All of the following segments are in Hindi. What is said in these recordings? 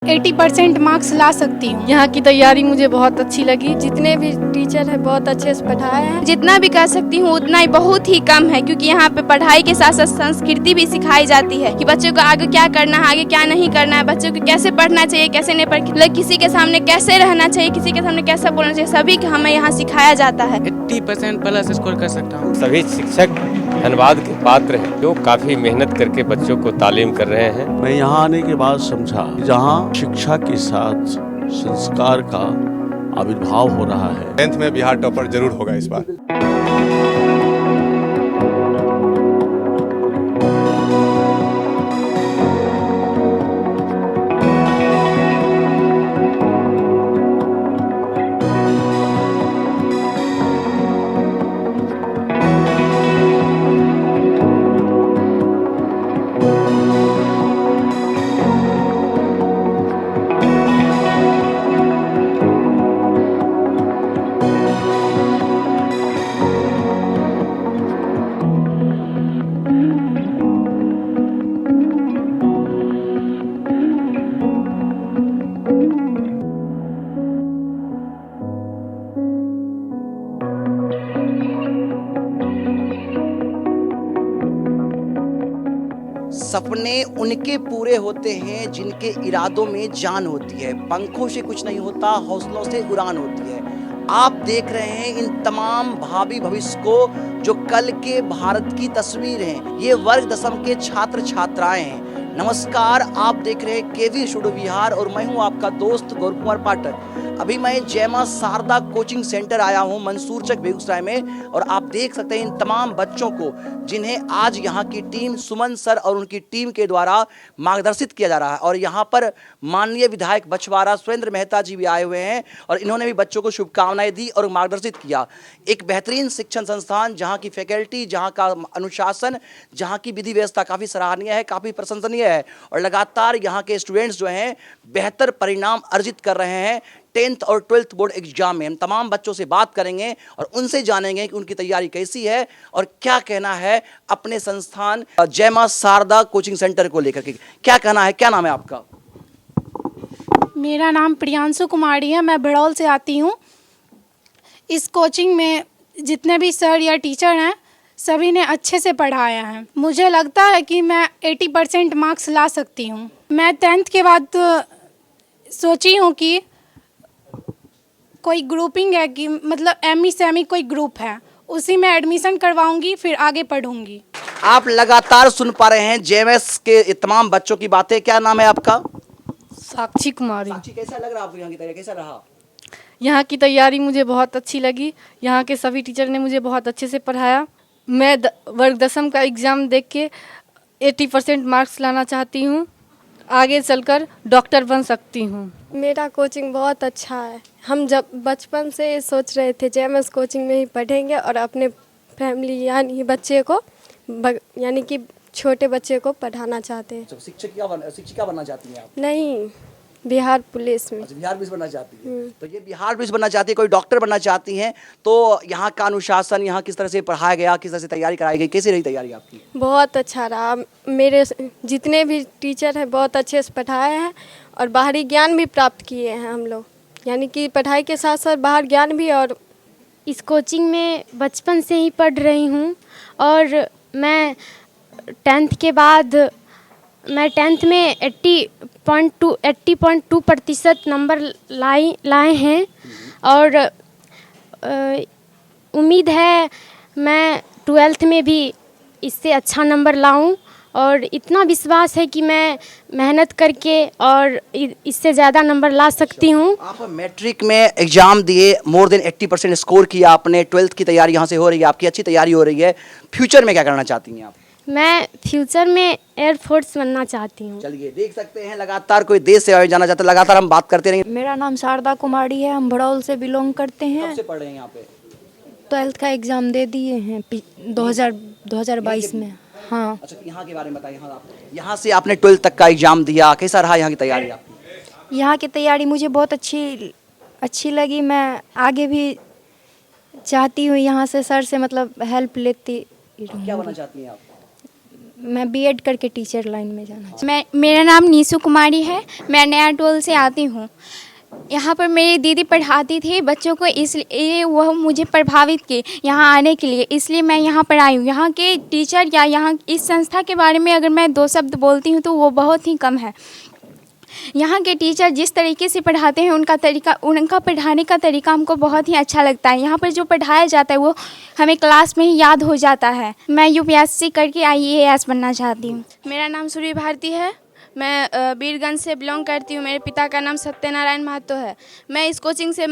80% मार्क्स ला सकती हूँ। यहाँ की तैयारी मुझे बहुत अच्छी लगी। जितने भी टीचर है बहुत अच्छे से पढ़ाए हैं। जितना भी कर सकती हूँ उतना ही बहुत ही कम है, क्योंकि यहाँ पे पढ़ाई के साथ साथ संस्कृति भी सिखाई जाती है कि बच्चों को आगे क्या करना है, आगे क्या नहीं करना है, बच्चों को कैसे पढ़ना चाहिए, कैसे नहीं पढ़, किसी के सामने कैसे रहना चाहिए, किसी के सामने कैसे बोलना चाहिए, सभी हमें यहाँ सिखाया जाता है। 80% प्लस स्कोर कर सकता हूँ। सभी शिक्षक धन्यवाद के पात्र हैं जो काफी मेहनत करके बच्चों को तालीम कर रहे हैं। मैं यहाँ आने के बाद समझा जहाँ शिक्षा के साथ संस्कार का आविर्भाव हो रहा है। 10th में बिहार टॉपर जरूर होगा इस बार। सपने उनके पूरे होते हैं जिनके इरादों में जान होती है। पंखों से कुछ नहीं होता, हौसलों से उड़ान होती है। आप देख रहे हैं इन तमाम भावी भविष्य को जो कल के भारत की तस्वीर हैं। ये वर्ग दशम के छात्र छात्राएं हैं। नमस्कार, आप देख रहे हैं केवी स्टूडियो बिहार और मैं हूं आपका दोस्त गौरव कुमार पाठक। अभी मैं जय मां शारदा कोचिंग सेंटर आया हूं मंसूरचक बेगूसराय में, और आप देख सकते हैं इन तमाम बच्चों को जिन्हें आज यहां की टीम सुमन सर और उनकी टीम के द्वारा मार्गदर्शित किया जा रहा है। और यहां पर माननीय विधायक बछवाड़ा सुरेंद्र मेहता जी भी आए हुए हैं और इन्होंने भी बच्चों को शुभकामनाएं दी और मार्गदर्शित किया। एक बेहतरीन शिक्षण संस्थान जहाँ की फैकल्टी, जहाँ का अनुशासन, जहाँ की विधि व्यवस्था काफ़ी सराहनीय है, काफ़ी प्रशंसनीय है, और लगातार यहाँ के स्टूडेंट्स जो हैं बेहतर परिणाम अर्जित कर रहे हैं 10th और 12th बोर्ड एग्जाम में। हम तमाम बच्चों से बात करेंगे और उनसे जानेंगे कि उनकी तैयारी कैसी है और क्या कहना है अपने संस्थान जय मां शारदा कोचिंग सेंटर को लेकर के। क्या कहना है, क्या नाम है आपका? मेरा नाम प्रियांशु कुमारी है, मैं भड़ौल से आती हूँ। इस कोचिंग में जितने भी सर या टीचर हैं सभी ने अच्छे से पढ़ाया है। मुझे लगता है कि मैं 80% मार्क्स ला सकती हूँ। मैं 10th के बाद सोची हूँ कि कोई ग्रुपिंग है कि मतलब एमी सेमी कोई ग्रुप है, उसी में एडमिशन करवाऊंगी, फिर आगे पढ़ूंगी। आप लगातार सुन पा रहे हैं जेएमएस के तमाम बच्चों की बातें। क्या नाम है आपका? साक्षी कुमारी। साक्षी, कैसा लग रहा है आपको यहाँ की तैयारी, कैसा रहा? यहाँ की तैयारी मुझे बहुत अच्छी लगी। यहाँ के सभी टीचर ने मुझे बहुत अच्छे से पढ़ाया। मैं वर्ग दशम का एग्ज़ाम देख के 80% मार्क्स लाना चाहती हूँ। आगे चलकर डॉक्टर बन सकती हूँ। मेरा कोचिंग बहुत अच्छा है। हम जब बचपन से सोच रहे थे जेएमएस कोचिंग में ही पढ़ेंगे और अपने फैमिली यानी बच्चे को यानी कि छोटे बच्चे को पढ़ाना चाहते हैं। शिक्षिका बनना चाहती हैं आप? नहीं, बिहार पुलिस में। बिहार पुलिस बनना चाहती है। तो ये बिहार पुलिस बनना चाहती है, कोई डॉक्टर बनना चाहती हैं। तो यहाँ का अनुशासन, यहाँ किस तरह से पढ़ाया गया, किस तरह से तैयारी कराई गई, कैसी रही तैयारी आपकी? बहुत अच्छा रहा। मेरे जितने भी टीचर हैं बहुत अच्छे से पढ़ाए हैं और बाहरी ज्ञान भी प्राप्त किए हैं हम लोग, यानी कि पढ़ाई के साथ साथ बाहर ज्ञान भी। और इस कोचिंग में बचपन से ही पढ़ रही हूँ और मैं 10th के बाद मैं 10th में 80.2% नंबर लाए हैं और उम्मीद है मैं 12th में भी इससे अच्छा नंबर लाऊं, और इतना विश्वास है कि मैं मेहनत करके और इससे ज़्यादा नंबर ला सकती हूं। आप मैट्रिक में एग्जाम दिए, मोर देन 80% स्कोर किया आपने, 12th की तैयारी यहाँ से हो रही है, आपकी अच्छी तैयारी हो रही है। फ्यूचर में क्या करना चाहती हैं आप? मैं फ्यूचर में एयरफोर्स बनना चाहती हूँ। चलिए, देख सकते हैं लगातार कोई देश सेवा में जाना चाहता है, लगातार हम बात करते रहेंगे। मेरा नाम शारदा कुमारी है, हम भड़ौल से बिलोंग करते हैं। कब से पढ़ रहे हैं यहाँ पे? 12th का एग्ज़ाम दे दिए हैं 2022 में। हाँ। अच्छा, यहाँ के बारे में बताइए। यहाँ से आपने 12th तक का एग्जाम दिया, कैसा रहा यहाँ की तैयारी आपकी? यहाँ की तैयारी मुझे बहुत अच्छी लगी। मैं आगे भी चाहती हूँ यहाँ से सर से मतलब हेल्प लेती। क्या बनना चाहती हैं आप? मैं बीएड करके टीचर लाइन में जाना चाहती मेरा नाम नीसू कुमारी है। मैं नया टोल से आती हूँ। यहाँ पर मेरी दीदी पढ़ाती थी बच्चों को, इसलिए वह मुझे प्रभावित की यहाँ आने के लिए, इसलिए मैं यहाँ पर आई हूँ। यहाँ के टीचर या यहाँ इस संस्था के बारे में अगर मैं 2 शब्द बोलती हूँ तो वो बहुत ही कम है। यहाँ के टीचर जिस तरीके से पढ़ाते हैं उनका पढ़ाने का तरीका हमको बहुत ही अच्छा लगता है। यहाँ पर जो पढ़ाया जाता है वो हमें क्लास में ही याद हो जाता है। मैं यूपीएससी करके IAS बनना चाहती हूँ। मेरा नाम सूर्य भारती है। मैं बीरगंज से बिलोंग करती हूँ। मेरे पिता का नाम सत्यनारायण महतो है। मैं इस कोचिंग से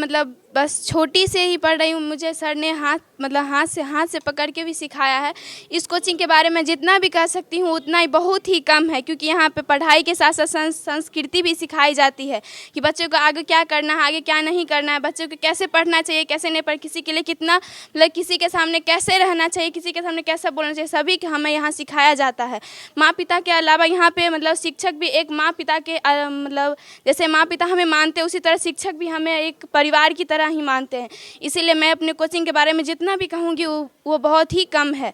बस छोटी से ही पढ़ रही हूँ। मुझे सर ने हाथ से पकड़ के भी सिखाया है। इस कोचिंग के बारे में जितना भी कह सकती हूँ उतना ही बहुत ही कम है, क्योंकि यहाँ पे पढ़ाई के साथ साथ संस्कृति भी सिखाई जाती है कि बच्चों को आगे क्या करना है, आगे क्या नहीं करना है, बच्चों को कैसे पढ़ना चाहिए, कैसे नहीं पढ़, किसी के लिए कितना किसी के सामने कैसे रहना चाहिए, किसी के सामने कैसे बोलना चाहिए, सभी हमें यहाँ सिखाया जाता है। माँ पिता के अलावा यहाँ पे शिक्षक भी एक माँ पिता के जैसे माँ पिता हमें मानते हैं उसी तरह शिक्षक भी हमें एक परिवार की तरह ही मानते हैं। इसीलिए मैं अपने कोचिंग के बारे में जितना भी कहूँगी वो बहुत ही कम है।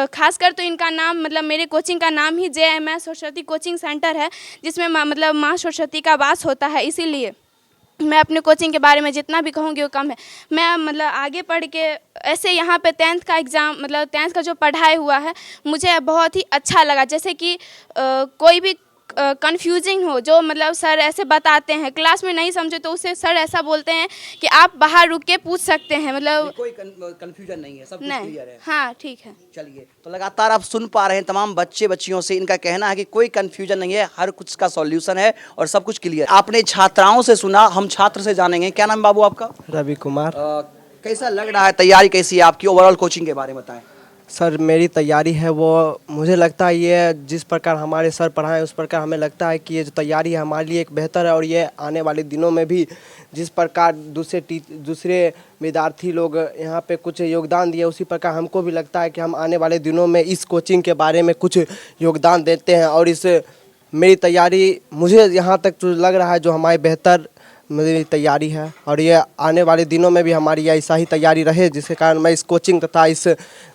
खासकर तो इनका नाम मेरे कोचिंग का नाम ही JMS सरस्वती कोचिंग सेंटर है, जिसमें माँ सरस्वती का वास होता है। इसीलिए मैं अपने कोचिंग के बारे में जितना भी कहूँगी वो कम है। मैं आगे पढ़ के ऐसे यहाँ पे 10th का एग्ज़ाम 10th का जो पढ़ाई हुआ है मुझे बहुत ही अच्छा लगा। जैसे कि कोई भी कंफ्यूजिंग हो जो सर ऐसे बताते हैं, क्लास में नहीं समझे तो उसे सर ऐसा बोलते हैं कि आप बाहर रुक के पूछ सकते हैं। कोई कंफ्यूजन नहीं है, सब कुछ क्लियर है। हाँ ठीक है। चलिए, तो लगातार आप सुन पा रहे हैं तमाम बच्चे बच्चियों से, इनका कहना है कि कोई कंफ्यूजन नहीं है, हर कुछ का सॉल्यूशन है और सब कुछ क्लियर। आपने छात्राओं से सुना, हम छात्र से जानेंगे। क्या नाम बाबू आपका? रवि कुमार। कैसा लग रहा है, तैयारी कैसी है आपकी, ओवरऑल कोचिंग के बारे में बताएं। सर मेरी तैयारी है वो मुझे लगता है ये जिस प्रकार हमारे सर पढ़ाएं उस प्रकार हमें लगता है कि ये जो तैयारी है हमारे लिए एक बेहतर है, और ये आने वाले दिनों में भी जिस प्रकार दूसरे विद्यार्थी लोग यहाँ पे कुछ योगदान दिए उसी प्रकार हमको भी लगता है कि हम आने वाले दिनों में इस कोचिंग के बारे में कुछ योगदान देते हैं। और इस मेरी तैयारी मुझे यहाँ तक जो लग रहा है जो हमारी बेहतर मेरी तैयारी है, और ये आने वाले दिनों में भी हमारी ऐसा ही तैयारी रहे जिसके कारण मैं इस कोचिंग तथा इस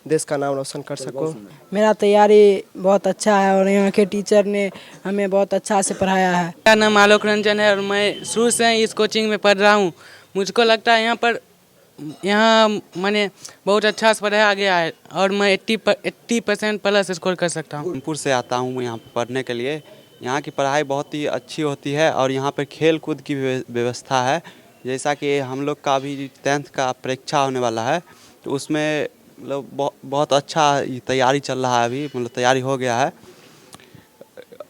देश का नाम रोशन कर सकूं। मेरा तैयारी बहुत अच्छा है और यहाँ के टीचर ने हमें बहुत अच्छा से पढ़ाया है। मेरा नाम आलोक रंजन है और मैं शुरू से इस कोचिंग में पढ़ रहा हूँ। मुझको लगता है यहाँ मैंने बहुत अच्छा से पढ़ाया गया है और मैं 80% प्लस स्कोर कर सकता हूँ। कानपुर से आता हूँ यहाँ पढ़ने के लिए। यहाँ की पढ़ाई बहुत ही अच्छी होती है और यहाँ पर खेल कूद की व्यवस्था है। जैसा कि हम लोग का भी 10th का परीक्षा होने वाला है तो उसमें बहुत अच्छा तैयारी चल रहा है। अभी तैयारी हो गया है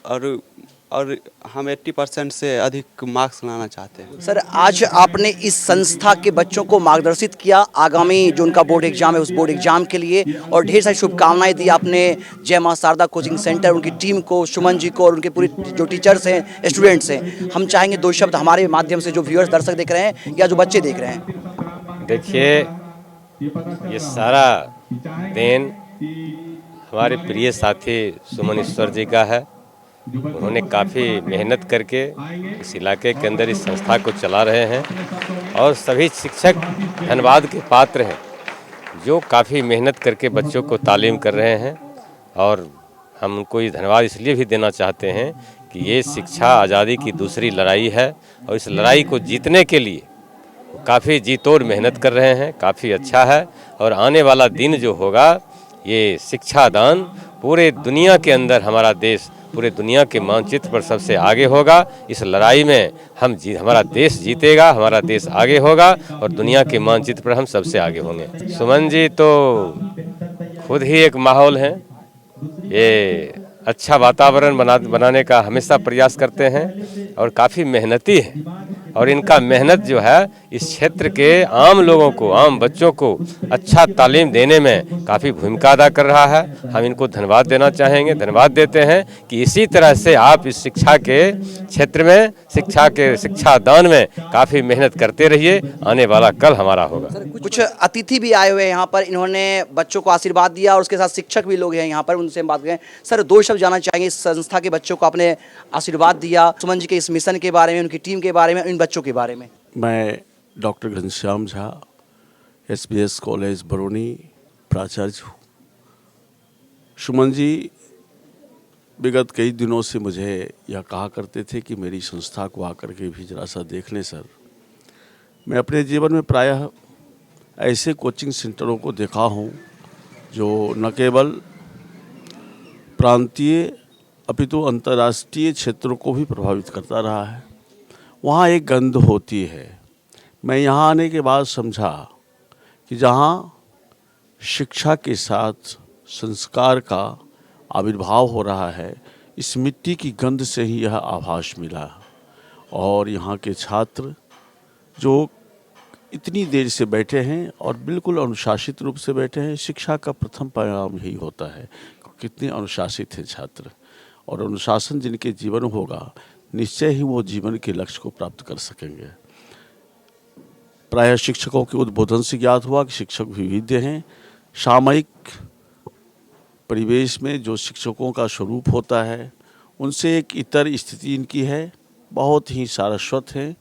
और हम 80% से अधिक मार्क्स लाना चाहते हैं। सर, आज आपने इस संस्था के बच्चों को मार्गदर्शित किया आगामी जो उनका बोर्ड एग्जाम है उस बोर्ड एग्जाम के लिए, और ढेर सारी शुभकामनाएं दी आपने जय मां शारदा कोचिंग सेंटर, उनकी टीम को, सुमन जी को और उनके पूरे जो टीचर्स हैं, स्टूडेंट्स हैं। हम चाहेंगे 2 शब्द हमारे माध्यम से जो व्यूअर्स दर्शक देख रहे हैं या जो बच्चे देख रहे हैं। देखिए, ये सारा देन हमारे प्रिय साथी सुमन ईश्वर जी का है। उन्होंने काफ़ी मेहनत करके इस इलाके के अंदर इस संस्था को चला रहे हैं और सभी शिक्षक धन्यवाद के पात्र हैं जो काफ़ी मेहनत करके बच्चों को तालीम कर रहे हैं। और हम उनको ये धन्यवाद इसलिए भी देना चाहते हैं कि ये शिक्षा आज़ादी की दूसरी लड़ाई है और इस लड़ाई को जीतने के लिए काफ़ी जी तोड़ मेहनत कर रहे हैं। काफ़ी अच्छा है और आने वाला दिन जो होगा ये शिक्षा दान पूरे दुनिया के अंदर हमारा देश पूरे दुनिया के मानचित्र पर सबसे आगे होगा। इस लड़ाई में हमारा देश जीतेगा, हमारा देश आगे होगा और दुनिया के मानचित्र पर हम सबसे आगे होंगे। सुमन जी तो खुद ही एक माहौल हैं। ये अच्छा वातावरण बनाने का हमेशा प्रयास करते हैं और काफ़ी मेहनती हैं और इनका मेहनत जो है इस क्षेत्र के आम लोगों को, आम बच्चों को अच्छा तालीम देने में काफ़ी भूमिका अदा कर रहा है। हम इनको धन्यवाद देना चाहेंगे, धन्यवाद देते हैं कि इसी तरह से आप इस शिक्षा के क्षेत्र में, शिक्षा दान में काफ़ी मेहनत करते रहिए। आने वाला कल हमारा होगा। कुछ अतिथि भी आए हुए हैं यहाँ पर, इन्होंने बच्चों को आशीर्वाद दिया और उसके साथ शिक्षक भी लोग हैं यहाँ पर, उनसे हम बात करें। सर, 2 शब्द जानना चाहेंगे, इस संस्था के बच्चों को आपने आशीर्वाद दिया, सुमन जी के इस मिशन के बारे में, उनकी टीम के बारे में, इन बच्चों के बारे में। मैं doctor Ghanshyam Jha, SBS college Barauni प्राचार्य हूँ। सुमन जी विगत कई दिनों से मुझे यह कहा करते थे कि मेरी संस्था को आकर के भी जरा सा देख लें सर। मैं अपने जीवन में प्रायः ऐसे कोचिंग सेंटरों को देखा हूँ जो न केवल प्रांतीय अपितु अंतर्राष्ट्रीय क्षेत्रों को भी प्रभावित करता रहा है। वहाँ एक गंध होती है। मैं यहाँ आने के बाद समझा कि जहाँ शिक्षा के साथ संस्कार का आविर्भाव हो रहा है, इस मिट्टी की गंध से ही यह आभास मिला। और यहाँ के छात्र जो इतनी देर से बैठे हैं और बिल्कुल अनुशासित रूप से बैठे हैं, शिक्षा का प्रथम परिणाम यही होता है कितने अनुशासित हैं छात्र। और अनुशासन जिनके जीवन होगा, निश्चय ही वो जीवन के लक्ष्य को प्राप्त कर सकेंगे। प्रायः शिक्षकों के उद्बोधन से ज्ञात हुआ कि शिक्षक विविध हैं। सामयिक परिवेश में जो शिक्षकों का स्वरूप होता है, उनसे एक इतर स्थिति इनकी है, बहुत ही सारस्वत हैं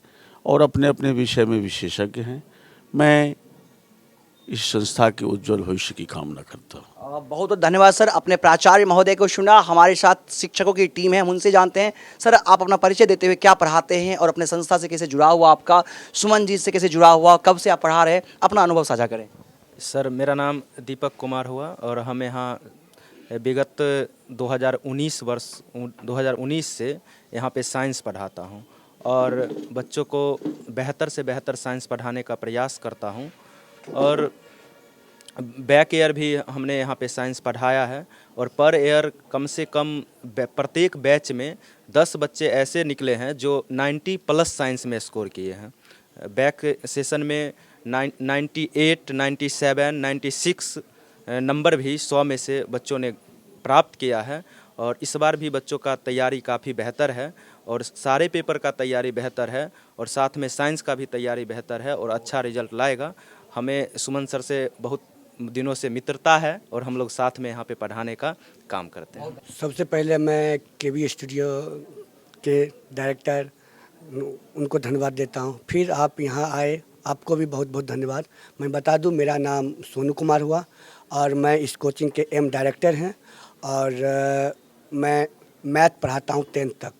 और अपने अपने विषय में विशेषज्ञ हैं। मैं इस संस्था के उज्जवल भविष्य की कामना करता हूँ। बहुत बहुत धन्यवाद सर। अपने प्राचार्य महोदय को सुना। हमारे साथ शिक्षकों की टीम है, हम उनसे जानते हैं। सर, आप अपना परिचय देते हुए क्या पढ़ाते हैं और अपने संस्था से कैसे जुड़ा हुआ आपका, सुमन जी से कैसे जुड़ा हुआ, कब से आप पढ़ा रहे हैं, अपना अनुभव साझा करें। सर, मेरा नाम दीपक कुमार हुआ और हम यहाँ विगत 2019 से यहाँ पे साइंस पढ़ाता हूँ और बच्चों को बेहतर से बेहतर साइंस पढ़ाने का प्रयास करता हूँ। और बैक ईयर भी हमने यहाँ पे साइंस पढ़ाया है और पर ईयर कम से कम प्रत्येक बैच में 10 बच्चे ऐसे निकले हैं जो 90+ साइंस में स्कोर किए हैं। बैक सेशन में 98, 97, 96 नंबर भी 100 में से बच्चों ने प्राप्त किया है। और इस बार भी बच्चों का तैयारी काफ़ी बेहतर है और सारे पेपर का तैयारी बेहतर है और साथ में साइंस का भी तैयारी बेहतर है और अच्छा रिजल्ट लाएगा। हमें सुमन सर से बहुत दिनों से मित्रता है और हम लोग साथ में यहाँ पे पढ़ाने का काम करते हैं। सबसे पहले मैं केवी स्टूडियो के डायरेक्टर उनको धन्यवाद देता हूँ। फिर आप यहाँ आए, आपको भी बहुत बहुत धन्यवाद। मैं बता दूँ, मेरा नाम सोनू कुमार हुआ और मैं इस कोचिंग के डायरेक्टर हैं और मैं मैथ पढ़ाता हूँ 10th तक।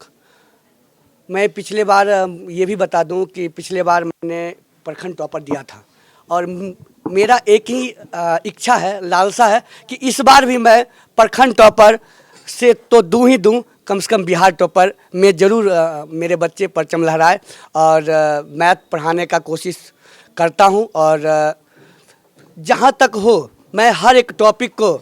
मैं पिछले बार ये भी बता दूँ कि पिछले बार मैंने प्रखंड टॉपर दिया था और मेरा एक ही इच्छा है, लालसा है कि इस बार भी मैं प्रखंड टॉपर से तो दूँ ही दूँ, कम से कम बिहार टॉपर में ज़रूर मेरे बच्चे परचम लहराए। और मैथ पढ़ाने का कोशिश करता हूँ और जहाँ तक हो मैं हर एक टॉपिक को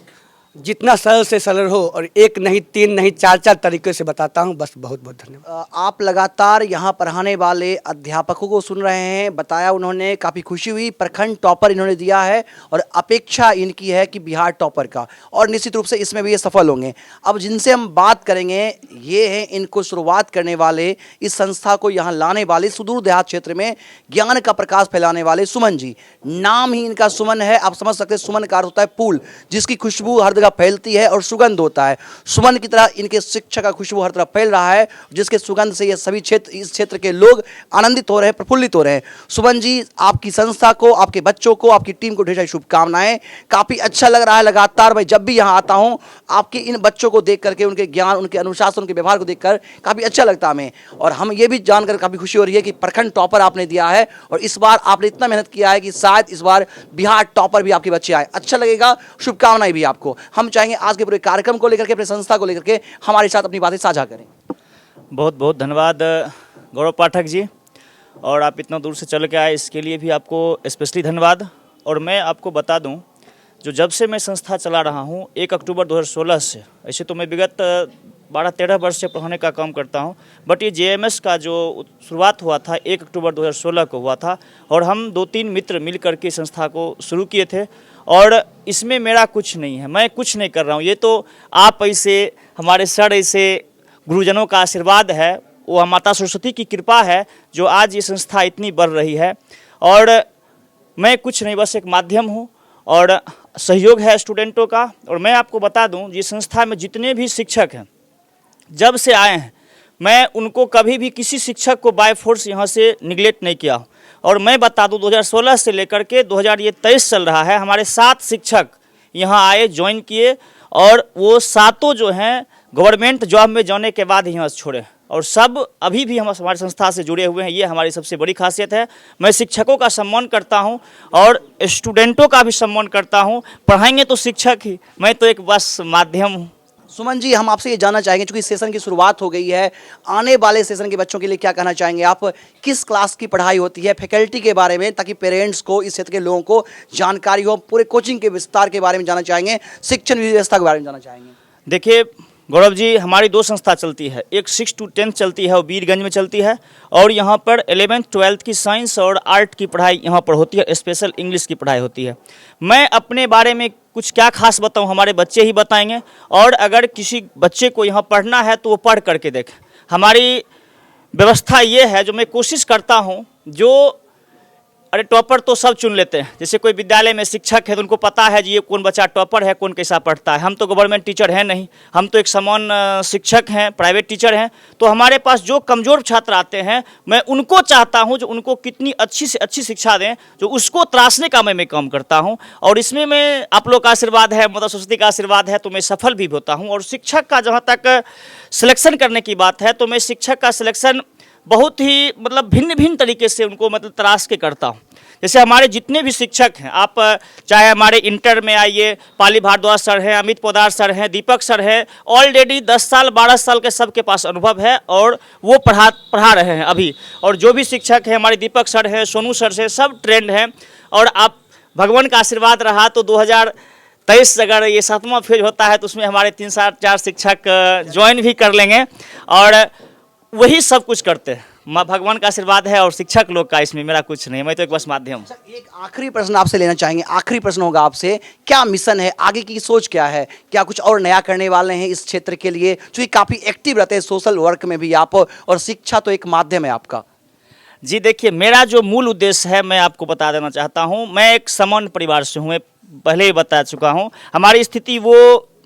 जितना सरल से सरल हो और एक नहीं, 3 नहीं, 4 तरीके से बताता हूं। बस बहुत बहुत धन्यवाद। आप लगातार यहां पढ़ाने वाले अध्यापकों को सुन रहे हैं। बताया उन्होंने, काफ़ी खुशी हुई। प्रखंड टॉपर इन्होंने दिया है और अपेक्षा इनकी है कि बिहार टॉपर का, और निश्चित रूप से इसमें भी ये सफल होंगे। अब जिनसे हम बात करेंगे ये हैं इनको शुरुआत करने वाले, इस संस्था को यहाँ लाने वाले, सुदूर देहात क्षेत्र में ज्ञान का प्रकाश फैलाने वाले सुमन जी। नाम ही इनका सुमन है। आप समझ सकते हैं, सुमन का अर्थ होता है फूल, जिसकी खुशबू हर फैलती है और सुगंध होता है। सुमन की तरह इनके शिक्षा का खुशबू हर तरफ फैल रहा है, जिसके सुगंध से ये सभी क्षेत्र, इस क्षेत्र के लोग आनंदित हो रहे हैं, प्रफुल्लित हो रहे हैं। सुमन जी, आपकी संस्था को, आपके बच्चों को, आपकी टीम को ढेर सारी शुभकामनाएं। काफ़ी अच्छा लग रहा है। लगातार मैं जब भी यहाँ आता हूँ, आपके इन बच्चों को देख करके, उनके ज्ञान, उनके अनुशासन, उनके व्यवहार को देखकर काफ़ी अच्छा लगता है हमें। और हम ये भी जानकर काफ़ी खुशी हो रही है कि प्रखंड टॉपर आपने दिया है और इस बार आपने इतना मेहनत किया है कि शायद इस बार बिहार टॉपर भी आपके बच्चे आए। अच्छा लगेगा, शुभकामनाएं भी आपको। हम चाहेंगे आज के पूरे कार्यक्रम को लेकर के, अपने संस्था को लेकर के हमारे साथ अपनी बातें साझा करें। बहुत बहुत धन्यवाद गौरव पाठक जी, और आप इतना दूर से चल के आए इसके लिए भी आपको स्पेशली धन्यवाद। और मैं आपको बता दूं, जो जब से मैं संस्था चला रहा हूं 1 अक्टूबर 2016 से, ऐसे तो मैं विगत 12-13 वर्ष से पढ़ाने का काम करता हूं, बट ये JMS का जो शुरुआत हुआ था 1 अक्टूबर 2016 को हुआ था और हम 2-3 मित्र मिल करके संस्था को शुरू किए थे। और इसमें मेरा कुछ नहीं है, मैं कुछ नहीं कर रहा हूँ, ये तो आप ऐसे हमारे सर ऐसे गुरुजनों का आशीर्वाद है, वो माता सरस्वती की कृपा है जो आज ये संस्था इतनी बढ़ रही है। और मैं कुछ नहीं, बस एक माध्यम हूँ और सहयोग है स्टूडेंटों का। और मैं आपको बता दूं, ये संस्था में जितने भी शिक्षक हैं, जब से आए हैं, मैं उनको कभी भी किसी शिक्षक को बाय फोर्स यहाँ से निगलेक्ट नहीं किया। और मैं बता दूं, 2016 से लेकर के 2023 चल रहा है, हमारे 7 शिक्षक यहाँ आए, ज्वाइन किए और वो 7 जो हैं गवर्नमेंट जॉब में जाने के बाद ही यहाँ से छोड़े, और सब अभी भी हम हमारी संस्था से जुड़े हुए हैं। ये हमारी सबसे बड़ी खासियत है। मैं शिक्षकों का सम्मान करता हूँ और स्टूडेंटों का भी सम्मान करता हूँ। पढ़ाएंगे तो शिक्षक ही, मैं तो एक बस माध्यम हूँ। सुमन जी, हम आपसे ये जानना चाहेंगे, क्योंकि सेशन की शुरुआत हो गई है, आने वाले सेशन के बच्चों के लिए क्या कहना चाहेंगे आप? किस क्लास की पढ़ाई होती है, फैकल्टी के बारे में, ताकि पेरेंट्स को, इस क्षेत्र के लोगों को जानकारी हो, पूरे कोचिंग के विस्तार के बारे में जानना चाहेंगे, शिक्षण व्यवस्था के बारे में जानना चाहेंगे। देखिए गौरव जी, हमारी 2 संस्था चलती है, एक 6 to 10 चलती है, वो वीरगंज में चलती है, और यहाँ पर 11th 12th की साइंस और आर्ट की पढ़ाई यहाँ पर होती है, स्पेशल इंग्लिश की पढ़ाई होती है। मैं अपने बारे में कुछ क्या खास बताऊँ, हमारे बच्चे ही बताएंगे, और अगर किसी बच्चे को यहाँ पढ़ना है तो वो पढ़ करके देखें। हमारी व्यवस्था ये है, जो मैं कोशिश करता हूँ, जो अरे टॉपर तो सब चुन लेते हैं, जैसे कोई विद्यालय में शिक्षक है तो उनको पता है जी ये कौन बच्चा टॉपर है, कौन कैसा पढ़ता है। हम तो गवर्नमेंट टीचर हैं नहीं, हम तो एक सामान्य शिक्षक हैं, प्राइवेट टीचर हैं। तो हमारे पास जो कमज़ोर छात्र आते हैं, मैं उनको चाहता हूं जो उनको कितनी अच्छी से अच्छी शिक्षा दें, जो उसको तराशने का मैं काम करता हूं। और इसमें मैं आप लोग का आशीर्वाद है, माता सरस्वती का आशीर्वाद है, तो मैं सफल भी होता हूँ। और शिक्षक का जहाँ तक सिलेक्शन करने की बात है, तो मैं शिक्षक का सिलेक्शन बहुत ही मतलब भिन्न भिन्न तरीके से उनको मतलब तराश के करता हूँ। जैसे हमारे जितने भी शिक्षक हैं, आप चाहे हमारे इंटर में आइए, पाली भारद्वाज सर हैं, अमित पोदार सर हैं, दीपक सर हैं, ऑलरेडी 10 साल 12 साल के सबके पास अनुभव है और वो पढ़ा रहे हैं अभी। और जो भी शिक्षक हैं, हमारे दीपक सर हैं, सोनू सर से, सब ट्रेंड हैं। और आप भगवान का आशीर्वाद रहा तो 2023 अगर ये 7वां फेज होता है तो उसमें हमारे 3-4 शिक्षक ज्वाइन भी कर लेंगे, और वही सब कुछ करते हैं। माँ भगवान का आशीर्वाद है और शिक्षक लोग का, इसमें मेरा कुछ नहीं, मैं तो एक बस माध्यम हूँ। एक आखिरी प्रश्न आपसे लेना चाहेंगे, आखिरी प्रश्न होगा आपसे, क्या मिशन है, आगे की सोच क्या है, क्या कुछ और नया करने वाले हैं इस क्षेत्र के लिए, क्योंकि काफ़ी एक्टिव रहते हैं सोशल वर्क में भी आप, और शिक्षा तो एक माध्यम है आपका। जी देखिए, मेरा जो मूल उद्देश्य है मैं आपको बता देना चाहता हूँ। मैं एक सामान्य परिवार से हूँ, मैं पहले ही बता चुका हूँ। हमारी स्थिति वो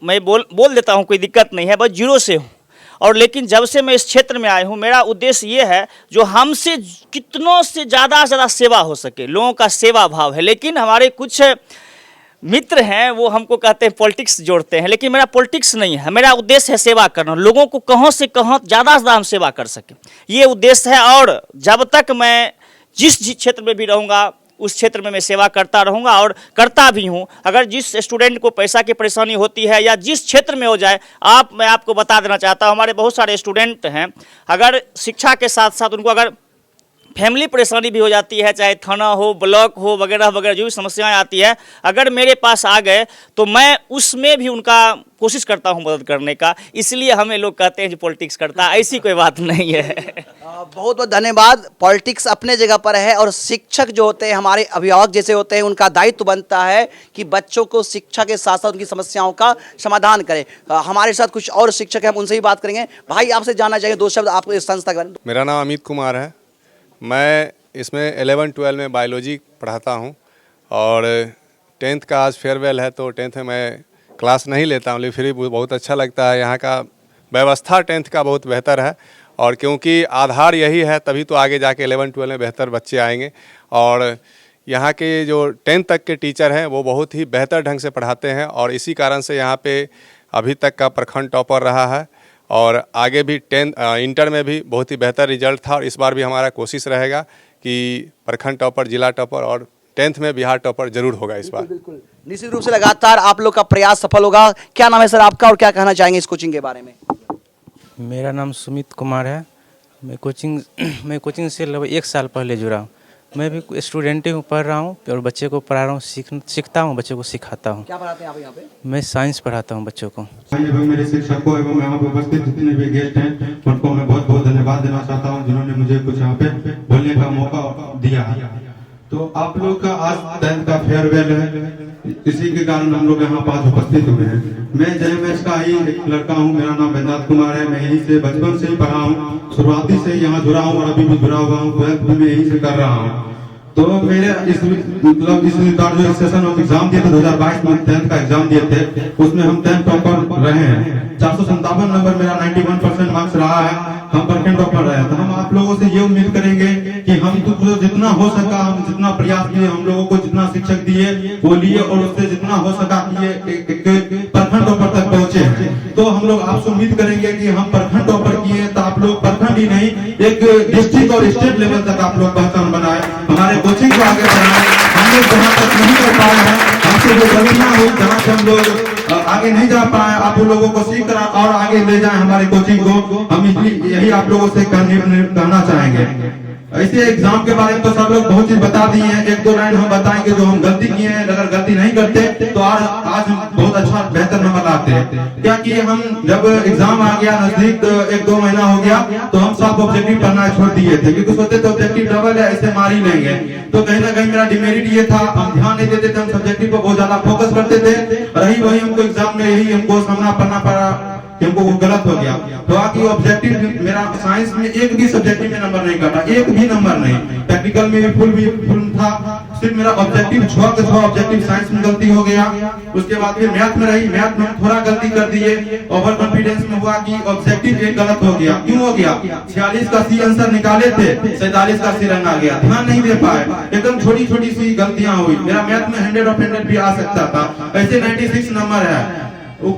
मैं बोल देता हूँ, कोई दिक्कत नहीं है, बस जीरो से हूँ। और लेकिन जब से मैं इस क्षेत्र में आया हूँ, मेरा उद्देश्य ये है जो हमसे कितनों से ज़्यादा सेवा हो सके, लोगों का सेवा भाव है। लेकिन हमारे कुछ मित्र हैं वो हमको कहते हैं पॉलिटिक्स जोड़ते हैं, लेकिन मेरा पॉलिटिक्स नहीं है, मेरा उद्देश्य है सेवा करना, लोगों को कहाँ से कहाँ ज़्यादा से ज़्यादा हम सेवा कर सकें, ये उद्देश्य है। और जब तक मैं जिस क्षेत्र में भी रहूँगा उस क्षेत्र में मैं सेवा करता रहूँगा और करता भी हूँ। अगर जिस स्टूडेंट को पैसा की परेशानी होती है या जिस क्षेत्र में हो जाए, मैं आपको बता देना चाहता हूँ, हमारे बहुत सारे स्टूडेंट हैं, अगर शिक्षा के साथ साथ उनको अगर फैमिली परेशानी भी हो जाती है, चाहे थाना हो, ब्लॉक हो, वगैरह वगैरह जो भी समस्याएं आती है, अगर मेरे पास आ गए तो मैं उसमें भी उनका कोशिश करता हूं मदद करने का। इसलिए हमें लोग कहते हैं जो पॉलिटिक्स करता है, ऐसी कोई बात नहीं है। बहुत बहुत धन्यवाद। पॉलिटिक्स अपने जगह पर है, और शिक्षक जो होते हैं हमारे अभिभावक जैसे होते हैं, उनका दायित्व बनता है कि बच्चों को शिक्षा के साथ साथ उनकी समस्याओं का समाधान करें। हमारे साथ कुछ और शिक्षक हैं, हम उनसे ही बात करेंगे। भाई, आपसे जानना चाहिए 2 शब्द आपको इस संस्था के बारे में। मेरा नाम अमित कुमार है, मैं इसमें 11-12 में बायोलॉजी पढ़ाता हूं, और 10th का आज फेयरवेल है तो 10th में मैं क्लास नहीं लेता हूं, लेकिन फिर भी बहुत अच्छा लगता है। यहाँ का व्यवस्था 10th का बहुत बेहतर है, और क्योंकि आधार यही है तभी तो आगे जाके 11-12 में बेहतर बच्चे आएंगे। और यहाँ के जो 10th तक के टीचर हैं वो बहुत ही बेहतर ढंग से पढ़ाते हैं, और इसी कारण से यहाँ पे अभी तक का प्रखंड टॉपर रहा है, और आगे भी इंटर में भी बहुत ही बेहतर रिजल्ट था। और इस बार भी हमारा कोशिश रहेगा कि प्रखंड टॉपर, जिला टॉपर और 10th में बिहार टॉपर जरूर होगा इस बार। बिल्कुल, निश्चित रूप से लगातार आप लोग का प्रयास सफल होगा। क्या नाम है सर आपका, और क्या कहना चाहेंगे इस कोचिंग के बारे में? मेरा नाम सुमित कुमार है। मैं कोचिंग से लगभग 1 साल पहले जुड़ा हूँ। मैं भी स्टूडेंट हूँ, पढ़ रहा हूँ और बच्चे को पढ़ा रहा हूँ, सीखता हूँ, बच्चों को सिखाता हूँ। क्या पढ़ाते हैं आप यहाँ पे? मैं साइंस पढ़ाता हूँ बच्चों को। मेरे शिक्षकों एवं यहाँ पे उपस्थित जितने भी गेस्ट हैं उनको मैं बहुत बहुत धन्यवाद देना चाहता हूँ, जिन्होंने मुझे कुछ यहाँ पे बोलने का मौका दिया। तो आप लोग का आज 10th का फेयरवेल है, इसी के कारण हम लोग यहाँ पास उपस्थित हुए हैं। मैं JMS का ही एक लड़का हूँ, मेरा नाम वेदांत कुमार है। मैं यहीं से बचपन से ही पढ़ा हूँ, शुरुआती से यहाँ जुड़ा हूँ और अभी भी जुड़ा हुआ हूँ। 12th में मैं यहीं से कर रहा हूँ। तो मेरे इस बार जो सेशन ऑफ एग्जाम दिए थे 2022 में 10th का एग्जाम दिए थे, उसमें हम 10th टॉपर रहे हैं। 457 नंबर मेरा 91% मार्क्स रहा है, हम प्रखंड टॉपर रहे हैं। तो हम आप लोगों से ये उम्मीद करेंगे कि हम तो जितना हो सका, हम जितना प्रयास किए, हम लोगों को जितना शिक्षक दिए वो लिए और उससे जितना हो सका कि ये प्रखंड टॉपर तक पहुंचे हैं। तो हम लोग आपसे उम्मीद करेंगे कि हम प्रखंड टॉपर किए तो आप लोग प्रखंड ही नहीं, एक डिस्ट्रिक्ट और स्टेट लेवल तक आप लोग पहचान बनाए, हमारे कोचिंग को आगे बढ़ाए। हम लोग जहाँ तक नहीं कर पाए हैं, हमसे जो गलतियाँ हुई, जहाँ से हम लोग आगे नहीं जा पाए, आप उन लोगों को सीख कर और आगे ले जाएं हमारे कोचिंग को। हम यही आप लोगों से कहना चाहेंगे। ऐसे एग्जाम के बारे में तो सब लोग बहुत चीज बता दिए हैं, एक दो लाइन हम बताएंगे जो हम गलती किए हैं। अगर गलती नहीं करते तो आज हम बहुत अच्छा बेहतर नंबर लाते हैं। क्या किए हम, जब एग्जाम आ गया नजदीक, तो एक दो महीना हो गया, तो हम सब ऑब्जेक्टिव पढ़ना छोड़ दिए थे, क्योंकि सोचते थे ऑब्जेक्टिव डबल है, ऐसे मार ही लेंगे। तो कहीं ना कहीं मेरा डिमेरिट ये था, हम ध्यान नहीं देते थे, हम सब्जेक्टिव पर बहुत ज्यादा फोकस करते थे। रही वही हमको एग्जाम में यही हमको सामना करना पड़ा कि हमको वो गलत हो गया। तो आगे ऑब्जेक्टिव मेरा साइंस में एक भी सब्जेक्टिव में नंबर नहीं काटा, एक भी नंबर नहीं। टेक्निकल में भी फुल था, सिर्फ मेरा ऑब्जेक्टिव 6 के 6 ऑब्जेक्टिव साइंस में गलती हो गया। उसके बाद फिर मैथ में रही, मैथ में थोड़ा गलती कर दिए। ओवर कॉन्फिडेंस में हुआ कि ऑब्जेक्टिव एक गलत हो गया। क्यों हो गया? 46 का सी आंसर निकाले थे, 47 का सी रंग आ गया, ध्यान नहीं दे पाए, एकदम छोटी छोटी सी गलतियां हुई। मेरा मैथ में 100 ऑफ 100 भी आ सकता था, ऐसे 96 नंबर है।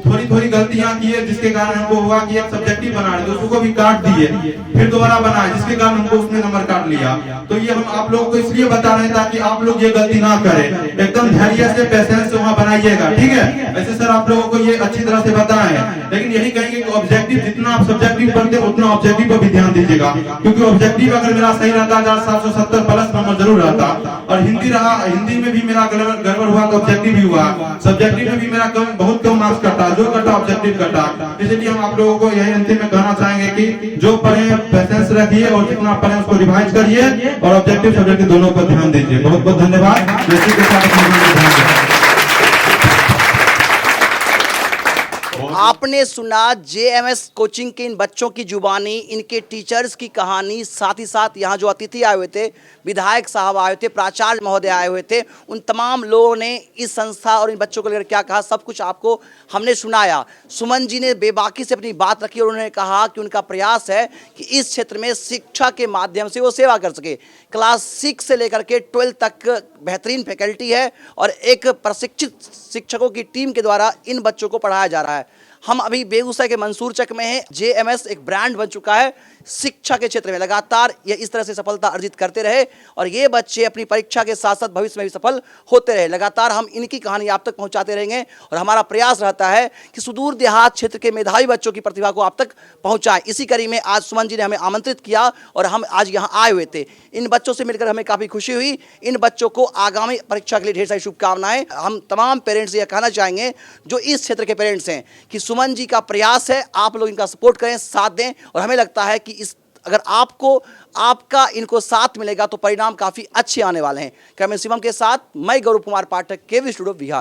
थोड़ी थोड़ी गलतियां की है, जिसके कारण हमको हुआ कि एक सब्जेक्टिव बना रहे थे, उसको भी काट दिए, फिर दोबारा बनाए, जिसके कारण हमको उसमें नंबर काट लिया। तो ये हम आप लोगों को इसलिए बता रहे हैं ताकि आप लोग ये गलती ना करें, एकदम धैर्य से पेशेंस से वहाँ बनाइएगा, ठीक है। ऐसे सर आप लोगों को ये अच्छी तरह से बताए, लेकिन यही कहेंगे कि ऑब्जेक्टिव जितना आप सब्जेक्टिव पढ़ते उतना ऑब्जेक्टिव पर भी ध्यान दीजिएगा, क्योंकि ऑब्जेक्टिव अगर मेरा सही रहता 770 प्लस नंबर जरूर रहता। और हिंदी रहा, हिंदी में भी मेरा गड़बड़ हुआ तो ऑब्जेक्टिव भी हुआ, सब्जेक्टिव में भी मेरा बहुत कम मार्क्स कटा, जो कटा ऑब्जेक्टिव कटा। इसलिए हम आप लोगों को यही अंतिम में कहना चाहेंगे कि जो पढ़े पेशेंस रखिए और जितना पढ़े उसको रिवाइज करिए और ऑब्जेक्टिव सब्जेक्टिव दोनों पर ध्यान दीजिए। बहुत बहुत धन्यवाद। इसी के साथ आपने सुना जेएमएस कोचिंग के इन बच्चों की जुबानी, इनके टीचर्स की कहानी, साथ ही साथ यहाँ जो अतिथि आए हुए थे, विधायक साहब आए थे, प्राचार्य महोदय आए हुए थे, उन तमाम लोगों ने इस संस्था और इन बच्चों को लेकर क्या कहा, सब कुछ आपको हमने सुनाया। सुमन जी ने बेबाकी से अपनी बात रखी और उन्होंने कहा कि उनका प्रयास है कि इस क्षेत्र में शिक्षा के माध्यम से वो सेवा कर सके। क्लास 6 से लेकर के 12 तक बेहतरीन फैकल्टी है और एक प्रशिक्षित शिक्षकों की टीम के द्वारा इन बच्चों को पढ़ाया जा रहा है। हम अभी बेगूसराय के मंसूरचक में हैं। जेएमएस एक ब्रांड बन चुका है शिक्षा के क्षेत्र में, लगातार ये इस तरह से सफलता अर्जित करते रहे और ये बच्चे अपनी परीक्षा के साथ साथ भविष्य में भी सफल होते रहे। लगातार हम इनकी कहानी आप तक पहुंचाते रहेंगे और हमारा प्रयास रहता है कि सुदूर देहात क्षेत्र के मेधावी बच्चों की प्रतिभा को आप तक पहुंचाएं। इसी कड़ी में आज सुमन जी ने हमें आमंत्रित किया और हम आज यहाँ आए हुए थे। इन बच्चों से मिलकर हमें काफ़ी खुशी हुई। इन बच्चों को आगामी परीक्षा के लिए ढेर सारी शुभकामनाएं। हम तमाम पेरेंट्स ये कहना चाहेंगे जो इस क्षेत्र के पेरेंट्स हैं कि सुमन जी का प्रयास है, आप लोग इनका सपोर्ट करें, साथ दें और हमें लगता है कि अगर आपका इनको साथ मिलेगा तो परिणाम काफ़ी अच्छे आने वाले हैं। कैमरे शिवम के साथ मैं गौरव कुमार पाठक, केवी स्टूडियो, बिहार।